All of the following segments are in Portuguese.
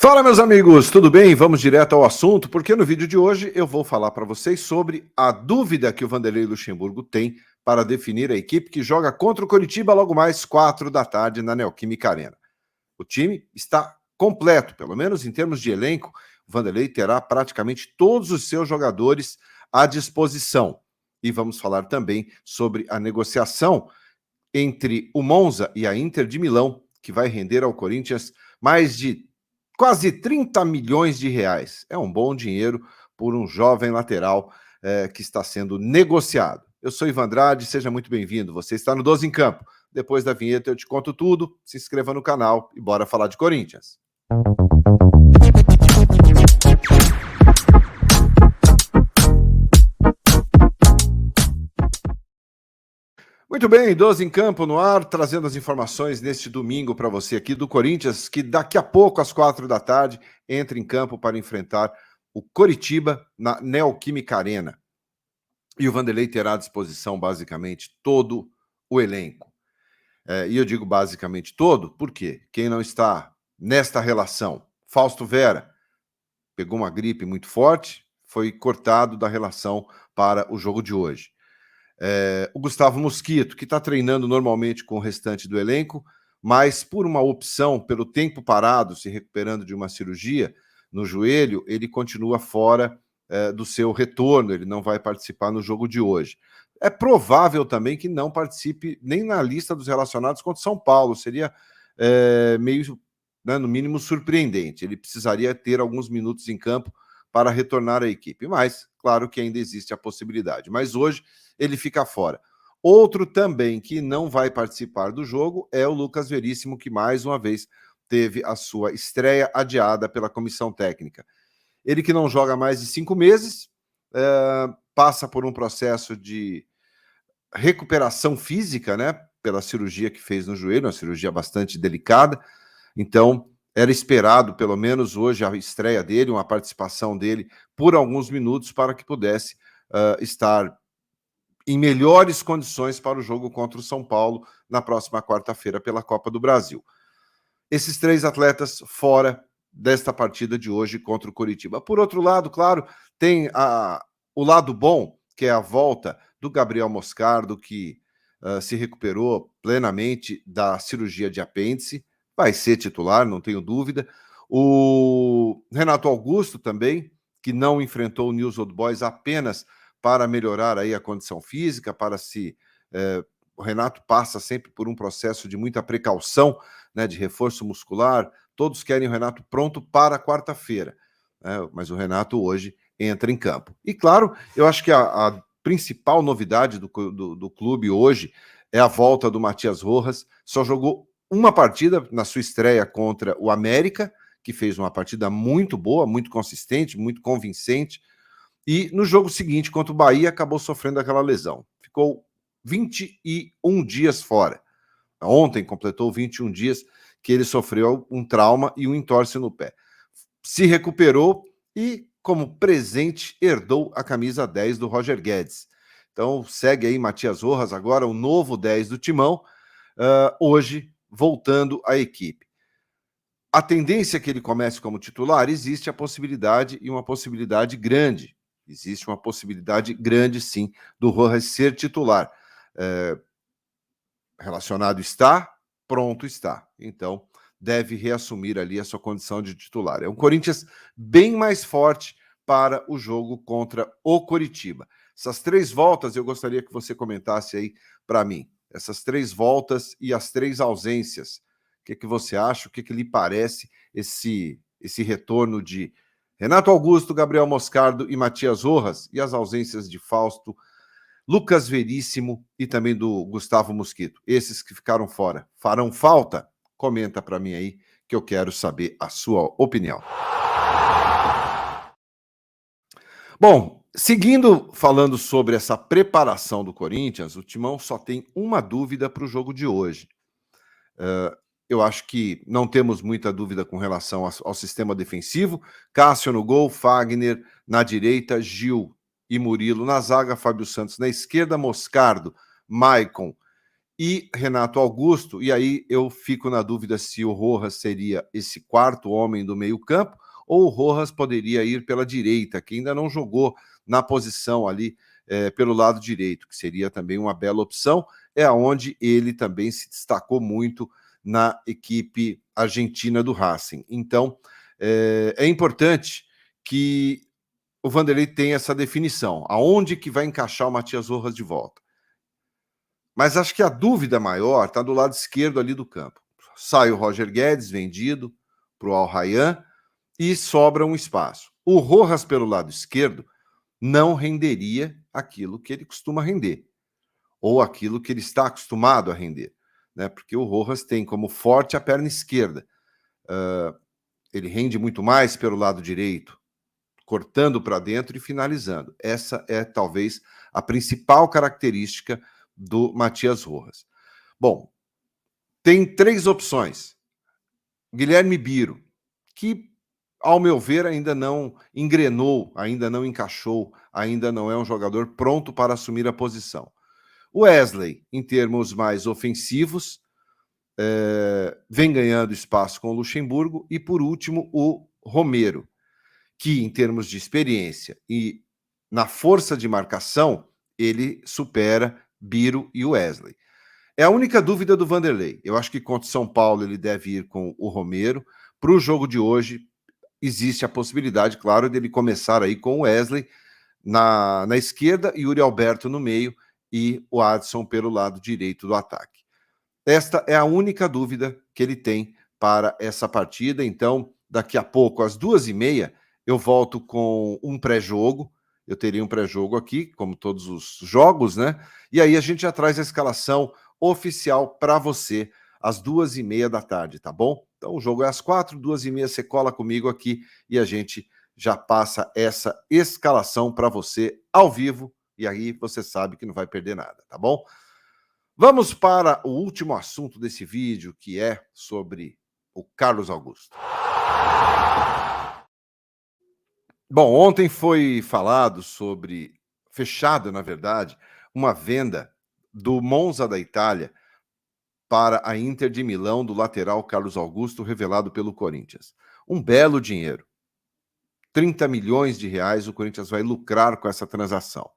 Fala, meus amigos, tudo bem? Vamos direto ao assunto, porque no vídeo de hoje eu vou falar para vocês sobre a dúvida que o Vanderlei Luxemburgo tem para definir a equipe que joga contra o Coritiba logo mais 4 da tarde na Neoquímica Arena. O time está completo, pelo menos em termos de elenco. O Vanderlei terá praticamente todos os seus jogadores à disposição. E vamos falar também sobre a negociação entre o Monza e a Inter de Milão, que vai render ao Corinthians mais de quase 30 milhões de reais. É um bom dinheiro por um jovem lateral que está sendo negociado. Eu sou Ivan Andrade, seja muito bem-vindo. Você está no 12 em Campo. Depois da vinheta eu te conto tudo. Se inscreva no canal e bora falar de Corinthians. Muito bem, 12 em Campo no ar, trazendo as informações neste domingo para você aqui do Corinthians, que daqui a pouco, às 4 da tarde, entra em campo para enfrentar o Coritiba na Neoquímica Arena. E o Vanderlei terá à disposição, basicamente, todo o elenco. E eu digo basicamente todo, porque quem não está nesta relação? Fausto Vera pegou uma gripe muito forte, foi cortado da relação para o jogo de hoje. O Gustavo Mosquito, que está treinando normalmente com o restante do elenco, mas por uma opção, pelo tempo parado, se recuperando de uma cirurgia no joelho, ele continua fora do seu retorno, ele não vai participar no jogo de hoje. É provável também que não participe nem na lista dos relacionados contra o São Paulo, seria meio, no mínimo, surpreendente. Ele precisaria ter alguns minutos em campo para retornar à equipe, mas claro que ainda existe a possibilidade. Mas hoje ele fica fora. Outro também que não vai participar do jogo é o Lucas Veríssimo, que mais uma vez teve a sua estreia adiada pela comissão técnica. Ele que não joga há mais de 5 meses, passa por um processo de recuperação física, né, pela cirurgia que fez no joelho, uma cirurgia bastante delicada. Então, era esperado, pelo menos hoje, a estreia dele, uma participação dele por alguns minutos para que pudesse estar em melhores condições para o jogo contra o São Paulo na próxima quarta-feira pela Copa do Brasil. Esses 3 atletas fora desta partida de hoje contra o Coritiba. Por outro lado, claro, tem o lado bom, que é a volta do Gabriel Moscardo, que se recuperou plenamente da cirurgia de apêndice, vai ser titular, não tenho dúvida. O Renato Augusto também, que não enfrentou o News Old Boys apenas para melhorar aí a condição física, para se... o Renato passa sempre por um processo de muita precaução, né, de reforço muscular. Todos querem o Renato pronto para quarta-feira, né, mas o Renato hoje entra em campo. E claro, eu acho que a principal novidade do clube hoje é a volta do Matias Rojas. Só jogou uma partida na sua estreia contra o América, que fez uma partida muito boa, muito consistente, muito convincente. E no jogo seguinte, contra o Bahia, acabou sofrendo aquela lesão. Ficou 21 dias fora. Ontem completou 21 dias que ele sofreu um trauma e um entorse no pé. Se recuperou e, como presente, herdou a camisa 10 do Roger Guedes. Então, segue aí Matias Rojas, agora o novo 10 do Timão, hoje voltando à equipe. A tendência é que ele comece como titular, existe a possibilidade, e uma possibilidade grande. Existe uma possibilidade grande, sim, do Rojas ser titular. Relacionado está, pronto está. Então, deve reassumir ali a sua condição de titular. É um Corinthians bem mais forte para o jogo contra o Coritiba. Essas 3 voltas, eu gostaria que você comentasse aí para mim. Essas 3 voltas e as 3 ausências. O que você acha? O que lhe parece esse retorno de Renato Augusto, Gabriel Moscardo e Matias Rojas, e as ausências de Fausto, Lucas Veríssimo e também do Gustavo Mosquito? Esses que ficaram fora, farão falta? Comenta para mim aí, que eu quero saber a sua opinião. Bom, seguindo falando sobre essa preparação do Corinthians, o Timão só tem uma dúvida para o jogo de hoje. Eu acho que não temos muita dúvida com relação ao sistema defensivo. Cássio no gol, Fagner na direita, Gil e Murilo na zaga, Fábio Santos na esquerda, Moscardo, Maicon e Renato Augusto, e aí eu fico na dúvida se o Rojas seria esse quarto homem do meio-campo ou o Rojas poderia ir pela direita, que ainda não jogou na posição ali pelo lado direito, que seria também uma bela opção, é onde ele também se destacou muito na equipe argentina do Racing. Então, é importante que o Vanderlei tenha essa definição, aonde que vai encaixar o Matias Rojas de volta. Mas acho que a dúvida maior está do lado esquerdo ali do campo. Sai o Roger Guedes, vendido para o Al Rayyan, e sobra um espaço. O Rojas, pelo lado esquerdo, não renderia aquilo que ele costuma render, ou aquilo que ele está acostumado a render, né? Porque o Rojas tem como forte a perna esquerda. Ele rende muito mais pelo lado direito, cortando para dentro e finalizando. Essa é talvez a principal característica do Matias Rojas. Bom, tem 3 opções. Guilherme Biro, que, ao meu ver, ainda não engrenou, ainda não encaixou, ainda não é um jogador pronto para assumir a posição. Wesley, em termos mais ofensivos, vem ganhando espaço com o Luxemburgo. E, por último, o Romero, que, em termos de experiência e na força de marcação, ele supera Biro e Wesley. É a única dúvida do Vanderlei. Eu acho que contra o São Paulo ele deve ir com o Romero. Para o jogo de hoje, existe a possibilidade, claro, dele começar aí com o Wesley na esquerda, Yuri Alberto no meio e o Adson pelo lado direito do ataque. Esta é a única dúvida que ele tem para essa partida. Então, daqui a pouco, às 2h30, eu volto com um pré-jogo. Eu teria um pré-jogo aqui, como todos os jogos, né? E aí a gente já traz a escalação oficial para você às 2h30 da tarde, tá bom? Então o jogo é às 4h, 2h30 você cola comigo aqui e a gente já passa essa escalação para você ao vivo. E aí você sabe que não vai perder nada, tá bom? Vamos para o último assunto desse vídeo, que é sobre o Carlos Augusto. Bom, ontem foi falado sobre, fechada, na verdade, uma venda do Monza da Itália para a Inter de Milão do lateral Carlos Augusto, revelado pelo Corinthians. Um belo dinheiro. 30 milhões de reais o Corinthians vai lucrar com essa transação.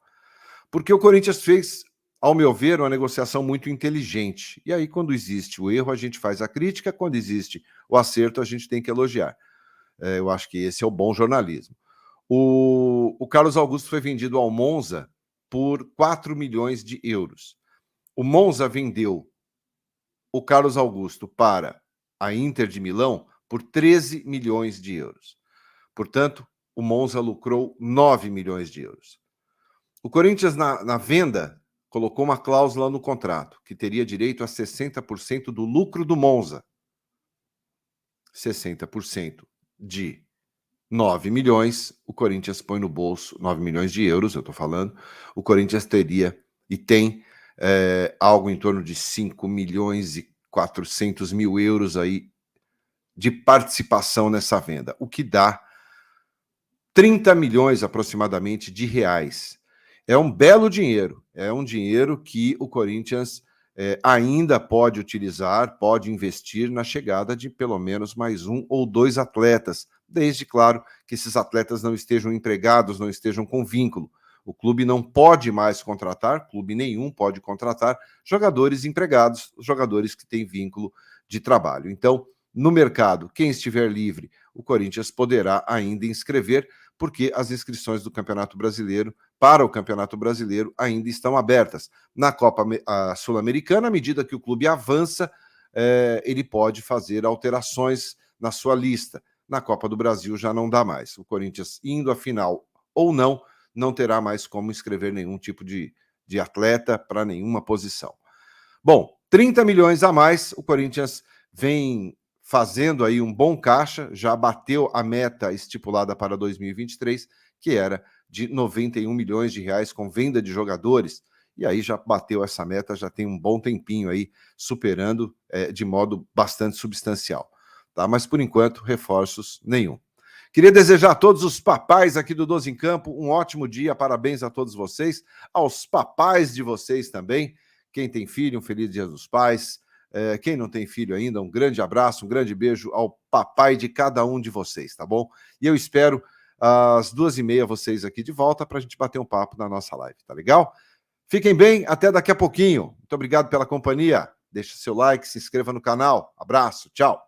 Porque o Corinthians fez, ao meu ver, uma negociação muito inteligente. E aí, quando existe o erro, a gente faz a crítica, quando existe o acerto, a gente tem que elogiar. Eu acho que esse é o bom jornalismo. O Carlos Augusto foi vendido ao Monza por 4 milhões de euros. O Monza vendeu o Carlos Augusto para a Inter de Milão por 13 milhões de euros. Portanto, o Monza lucrou 9 milhões de euros. O Corinthians, na venda, colocou uma cláusula no contrato, que teria direito a 60% do lucro do Monza. 60% de 9 milhões, o Corinthians põe no bolso, 9 milhões de euros, eu estou falando, o Corinthians teria e tem algo em torno de 5 milhões e 400 mil euros aí de participação nessa venda, o que dá 30 milhões aproximadamente de reais. É um belo dinheiro, é um dinheiro que o Corinthians ainda pode utilizar, pode investir na chegada de pelo menos mais 1 ou 2 atletas, desde, claro, que esses atletas não estejam empregados, não estejam com vínculo. O clube não pode mais contratar, clube nenhum pode contratar jogadores empregados, jogadores que têm vínculo de trabalho. Então, no mercado, quem estiver livre, o Corinthians poderá ainda inscrever, porque as inscrições do Campeonato Brasileiro para o Campeonato Brasileiro ainda estão abertas. Na Copa Sul-Americana, à medida que o clube avança, ele pode fazer alterações na sua lista. Na Copa do Brasil já não dá mais. O Corinthians, indo à final ou não terá mais como inscrever nenhum tipo de atleta para nenhuma posição. Bom, 30 milhões a mais, o Corinthians vem fazendo aí um bom caixa, já bateu a meta estipulada para 2023, que era de 91 milhões de reais com venda de jogadores, e aí já bateu essa meta, já tem um bom tempinho aí, superando de modo bastante substancial. Tá? Mas, por enquanto, reforços nenhum. Queria desejar a todos os papais aqui do 12 em Campo um ótimo dia, parabéns a todos vocês, aos papais de vocês também, Quem tem filho, um feliz Dia dos Pais. Quem não tem filho ainda, um grande abraço, um grande beijo ao papai de cada um de vocês, tá bom? E eu espero às 2h30 vocês aqui de volta para a gente bater um papo na nossa live, tá legal? Fiquem bem, até daqui a pouquinho. Muito obrigado pela companhia. Deixe seu like, se inscreva no canal. Abraço, tchau.